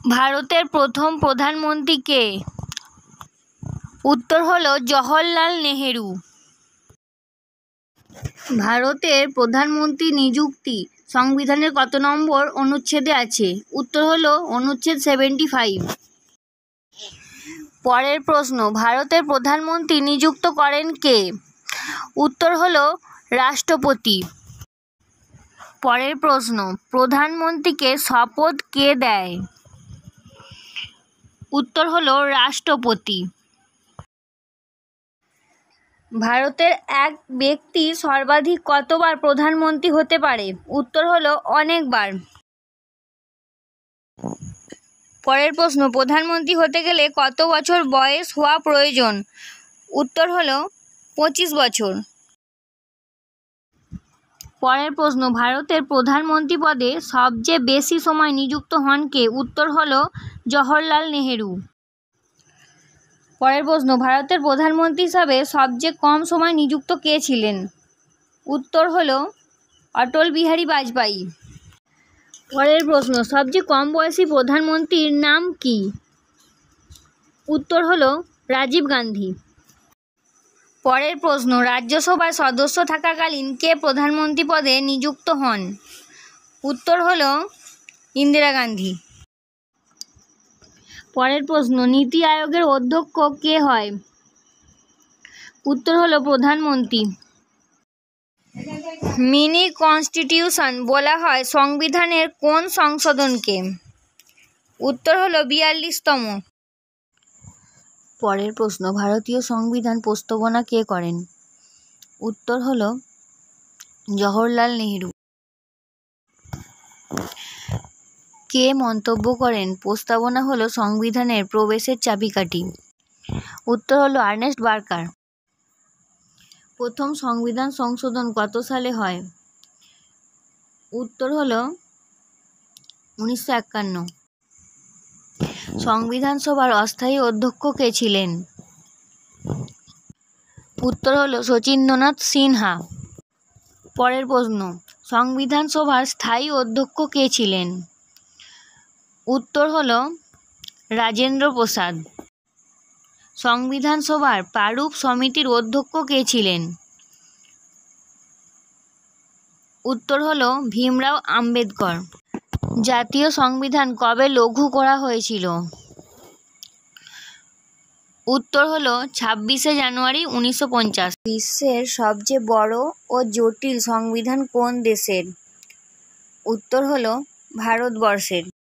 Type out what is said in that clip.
ভারতের প্রথম প্রধানমন্ত্রী কে? উত্তর হলো জওহরলাল নেহেরু। ভারতের প্রধানমন্ত্রী নিযুক্তি সংবিধানের কত নম্বর অনুচ্ছেদে আছে? উত্তর হলো অনুচ্ছেদ 75। পরের প্রশ্ন, ভারতের প্রধানমন্ত্রী নিযুক্ত করেন কে? উত্তর হলো রাষ্ট্রপতি। পরের প্রশ্ন, প্রধানমন্ত্রীকে শপথ কে দেয়? উত্তর হলো রাষ্ট্রপতি। ভারতের এক ব্যক্তি সর্বাধিক কতবার প্রধানমন্ত্রী হতে পারে? উত্তর হলো অনেকবার। পরের প্রশ্ন, প্রধানমন্ত্রী হতে গেলে কত বছর বয়স হওয়া প্রয়োজন? উত্তর হলো 25 বছর। পরের প্রশ্ন, ভারতের প্রধানমন্ত্রী পদে সবচেয়ে বেশি সময় নিযুক্ত হন কে? উত্তর হলো জওহরলাল নেহেরু। পরের প্রশ্ন, ভারতের প্রধানমন্ত্রী হিসাবে সবচেয়ে কম সময় নিযুক্ত কে ছিলেন? উত্তর হলো অটল বিহারী বাজপেয়ী। পরের প্রশ্ন, সবচেয়ে কম বয়সী প্রধানমন্ত্রীর নাম কি? উত্তর হলো রাজীব গান্ধী। পরের প্রশ্ন, রাজ্যসভার সদস্য থাকাকালীন কে প্রধানমন্ত্রী পদে নিযুক্ত হন? উত্তর হলো ইন্দিরা গান্ধী। পরের প্রশ্ন, নীতি আয়োগের অধ্যক্ষ কে হয়? উত্তর হলো প্রধানমন্ত্রী। মিনি কনস্টিটিউশন বলা হয় সংবিধানের কোন সংশোধনকে? উত্তর হলো 42তম। পরের প্রশ্ন, ভারতীয় সংবিধান প্রস্তাবনা কে করেন? উত্তর হলো জওহরলাল নেহেরু। কে মন্তব্য করেন প্রস্তাবনা হলো সংবিধানের প্রবেশের চাবিকাঠি? উত্তর হলো আর্নেস্ট বার্কার। প্রথম সংবিধান সংশোধন কত সালে হয়? উত্তর হলো 1951। সংবিধান সভার অস্থায়ী অধ্যক্ষ কে ছিলেন? উত্তর হলো শচীন্দ্রনাথ সিনহা। পরের প্রশ্ন, সংবিধান সভার স্থায়ী অধ্যক্ষ কে ছিলেন? উত্তর হলো রাজেন্দ্র প্রসাদ। সংবিধান সভার প্রারূপ সমিতির অধ্যক্ষ কে ছিলেন? উত্তর হলো ভীমরাও আম্বেদকর। জাতীয় সংবিধান কবে লঘু করা হয়েছিল? উত্তর হলো 26শে জানুয়ারি 1950। বিশ্বের সবচেয়ে বড় ও জটিল সংবিধান কোন দেশের? উত্তর হলো ভারতবর্ষের।